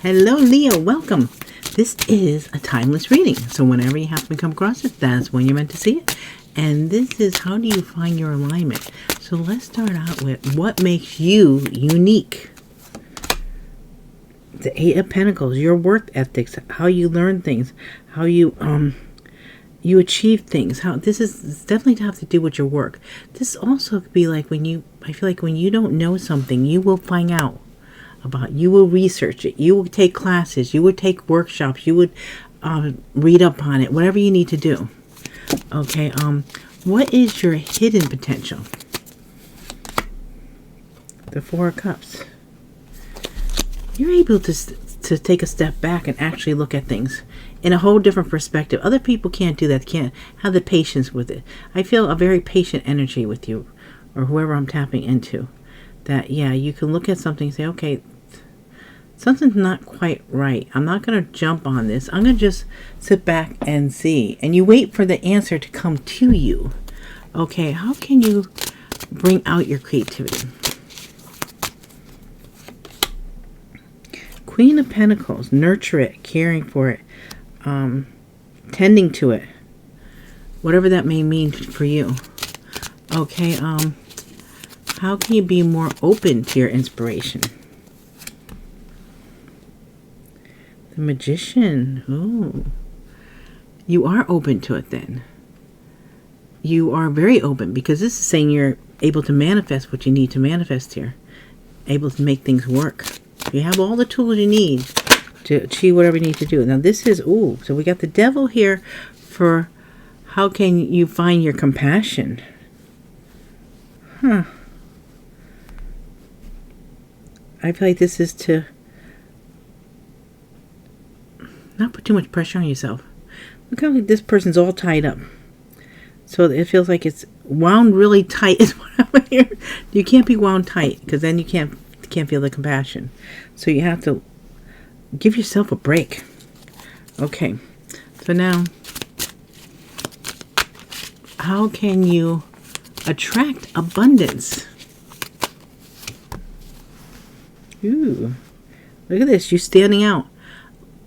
Hello, Leo. Welcome. This is a timeless reading. So whenever you happen to come across it, that's when you're meant to see it. And this is how do you find your alignment. So let's start out with what makes you unique. The Eight of Pentacles, your work ethics, how you learn things, how you achieve things. How this is definitely have to do with your work. This also could be like I feel like when you don't know something, you will find out about. You will research it. You will take classes. You would take workshops. You would read up on it. Whatever you need to do. Okay. What is your hidden potential? The Four of Cups. You're able to take a step back and actually look at things in a whole different perspective. Other people can't do that. They can't have the patience with it. I feel a very patient energy with you, or whoever I'm tapping into. That, yeah, you can look at something and say, okay, something's not quite right. I'm not going to jump on this. I'm going to just sit back and see. And you wait for the answer to come to you. Okay, how can you bring out your creativity? Queen of Pentacles, nurture it, caring for it, tending to it, whatever that may mean for you. Okay, how can you be more open to your inspiration? The Magician. Oh, you are open to it then. You are very open because this is saying you're able to manifest what you need to manifest here. Able to make things work. You have all the tools you need to achieve whatever you need to do. Now this is, so we got the Devil here for how can you find your compassion? I feel like this is to not put too much pressure on yourself. Look how this person's all tied up. So it feels like it's wound really tight is what I'm hearing. You can't be wound tight because then you can't feel the compassion. So you have to give yourself a break. Okay. So now, how can you attract abundance? Ooh. Look at this. You're standing out.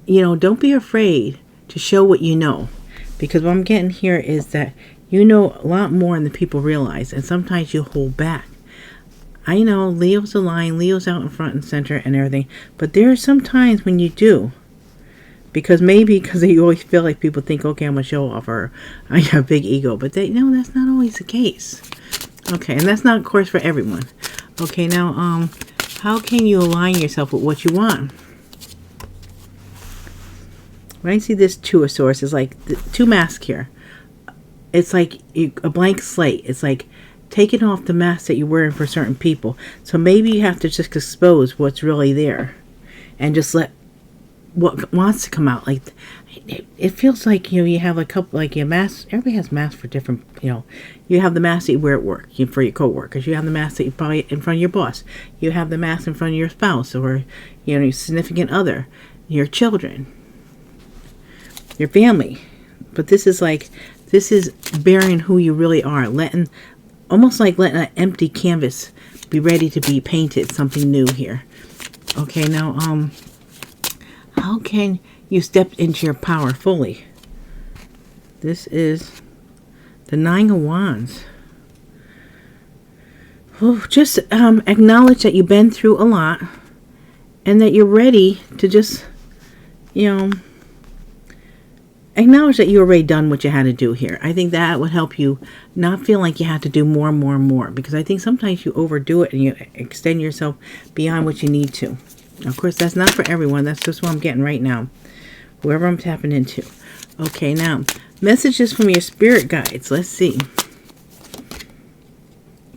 You know, don't be afraid to show what you know. Because what I'm getting here is that you know a lot more than the people realize. And sometimes you hold back. I know Leo's the line, Leo's out in front and center and everything, but there are some times when you do, because you always feel like people think, okay, I'm a show off or I have a big ego, but that's not always the case. Okay, and that's not, of course, for everyone. Okay, now, how can you align yourself with what you want? When I see this Two of Swords, it's like two masks here. It's like a blank slate. It's like taking off the mask that you're wearing for certain people. So maybe you have to just expose what's really there and just let what wants to come out. Like it feels like, you have a couple, like your mask. Everybody has masks for different, you have the mask that you wear at work for your coworkers. You have the mask that you probably in front of your boss. You have the mask in front of your spouse or, your significant other, your children, your family. But this is bearing who you really are, almost like letting an empty canvas be ready to be painted, something new here. Okay, now, how can you step into your power fully? This is the Nine of Wands. Oh, just acknowledge that you've been through a lot and that you're ready to just, acknowledge that you already done what you had to do here. I think that would help you not feel like you have to do more and more and more. Because I think sometimes you overdo it and you extend yourself beyond what you need to. Of course, that's not for everyone. That's just what I'm getting right now. Whoever I'm tapping into. Okay, now, messages from your spirit guides. Let's see.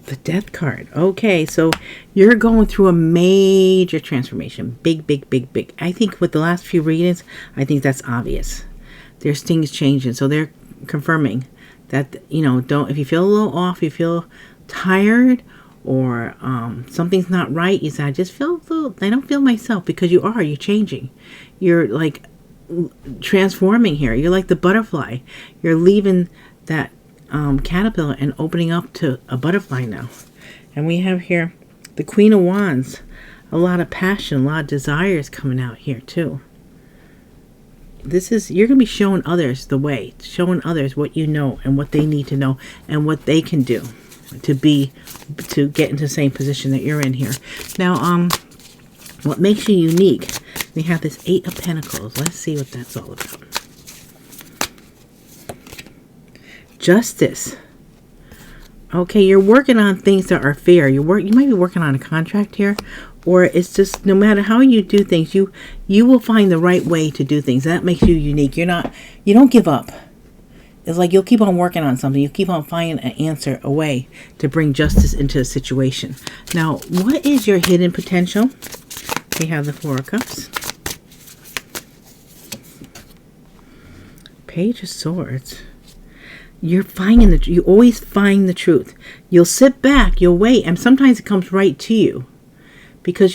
The Death card. Okay, so you're going through a major transformation. Big, big, big, big. I think with the last few readings, I think that's obvious. There's things changing. So they're confirming that, if you feel a little off, you feel tired or something's not right, you say, I don't feel myself, because you're changing. You're like transforming here. You're like the butterfly. You're leaving that caterpillar and opening up to a butterfly now. And we have here the Queen of Wands. a lot of passion, a lot of desires coming out here too. You're going to be showing others the way, showing others what you know and what they need to know and what they can do to get into the same position that you're in here. Now, what makes you unique? We have this 8 of Pentacles. Let's see what that's all about. Justice. Okay, you're working on things that are fair. You might be working on a contract here, or it's just no matter how you do things, you will find the right way to do things. That makes you unique. You don't give up. It's like you'll keep on working on something. You keep on finding an answer, a way to bring justice into a situation. Now, what is your hidden potential? We have the 4 of Cups. Page of Swords. You always find the truth. You'll sit back, you'll wait, and sometimes it comes right to you. Because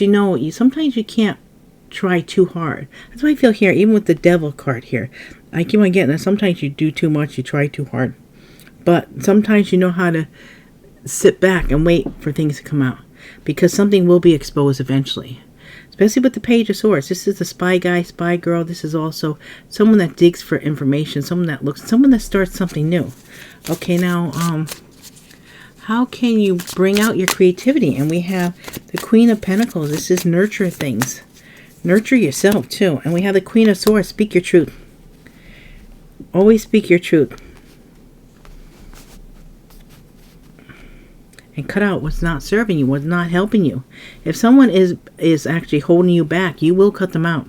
sometimes you can't try too hard. That's what I feel here, even with the Devil card here. I keep on getting that. Sometimes you do too much, you try too hard. But sometimes you know how to sit back and wait for things to come out. Because something will be exposed eventually. Especially with the Page of Swords. This is the spy guy, spy girl. This is also someone that digs for information. Someone that starts something new. Okay, now, how can you bring out your creativity? And we have the Queen of Pentacles. This is nurture things. Nurture yourself, too. And we have the Queen of Swords. Speak your truth. Always speak your truth. And cut out what's not serving you, what's not helping you. If someone is actually holding you back, you will cut them out.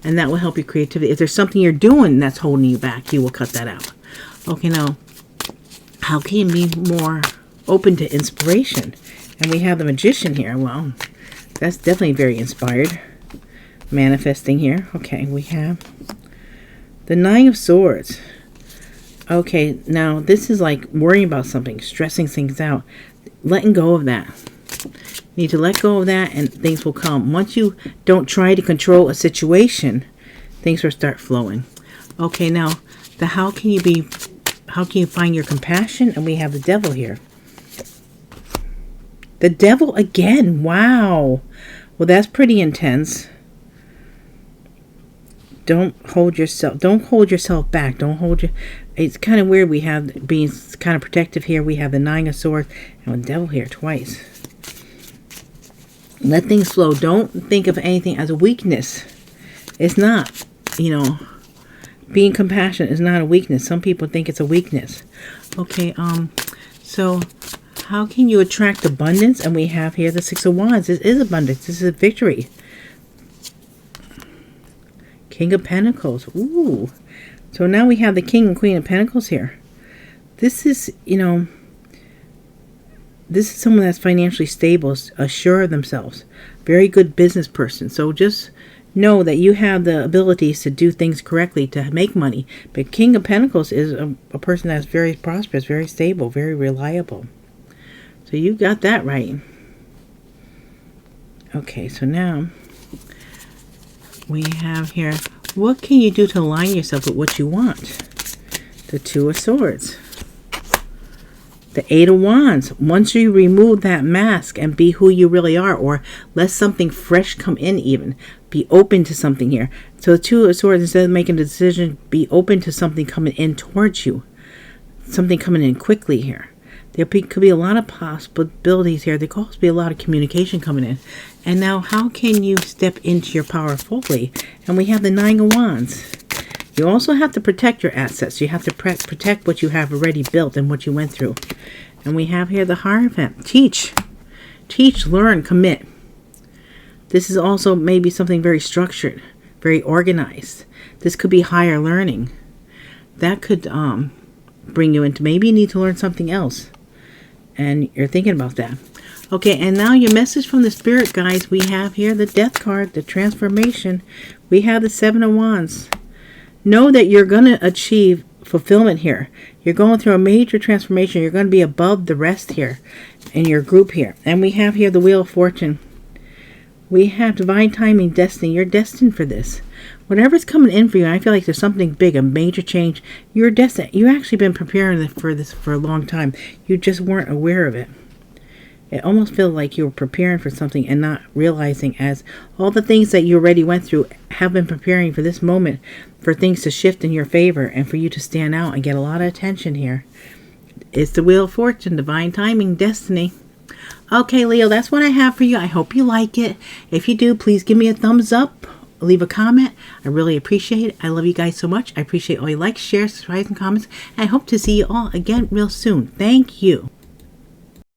And that will help your creativity. If there's something you're doing that's holding you back, you will cut that out. Okay, now, how can you be more open to inspiration? And we have the Magician here. Well, that's definitely very inspired. Manifesting here. Okay, we have the 9 of Swords. Okay, now this is like worrying about something, stressing things out, letting go of that. You need to let go of that and things will come. Once you don't try to control a situation, things will start flowing. Okay, now how can you find your compassion? And we have the Devil here. The Devil again. Wow. Well, that's pretty intense. Don't hold yourself back. It's kind of weird. We have being kind of protective here. We have the 9 of Swords and the Devil here twice. Let things flow. Don't think of anything as a weakness. It's not, being compassionate is not a weakness. Some people think it's a weakness. Okay, so how can you attract abundance? And we have here the 6 of Wands. This is abundance. This is a victory. King of Pentacles. Ooh. So now we have the King and Queen of Pentacles here. This is, this is someone that's financially stable, assured of themselves. Very good business person. So just know that you have the abilities to do things correctly to make money. But King of Pentacles is a person that's very prosperous, very stable, very reliable. So you got that right. Okay, so now we have here, what can you do to align yourself with what you want? The 2 of Swords. The 8 of Wands. Once you remove that mask and be who you really are, or let something fresh come in even, be open to something here. So the 2 of Swords, instead of making a decision, be open to something coming in towards you. Something coming in quickly here. There could be a lot of possibilities here. There could also be a lot of communication coming in. And now, how can you step into your power fully? And we have the 9 of Wands. You also have to protect your assets. You have to protect what you have already built and what you went through. And we have here the Hierophant. Teach. Teach, learn, commit. This is also maybe something very structured, very organized. This could be higher learning. That could bring you into, maybe you need to learn something else. And you're thinking about that. Okay, and now your message from the Spirit guides. We have here the Death card, the transformation. We have the 7 of Wands. Know that you're going to achieve fulfillment here. You're going through a major transformation. You're going to be above the rest here in your group here. And we have here the Wheel of Fortune. We have divine timing, destiny. You're destined for this. Whatever's coming in for you, I feel like there's something big, a major change. You're destined. You've actually been preparing for this for a long time. You just weren't aware of it. It almost feels like you were preparing for something and not realizing, as all the things that you already went through have been preparing for this moment, for things to shift in your favor and for you to stand out and get a lot of attention here. It's the Wheel of Fortune, divine timing, destiny. Okay, Leo, that's what I have for you. I hope you like it. If you do, please give me a thumbs up. Leave a comment. I really appreciate it. I love you guys so much. I appreciate all your likes, shares, subscribes, and comments. And I hope to see you all again real soon. Thank you.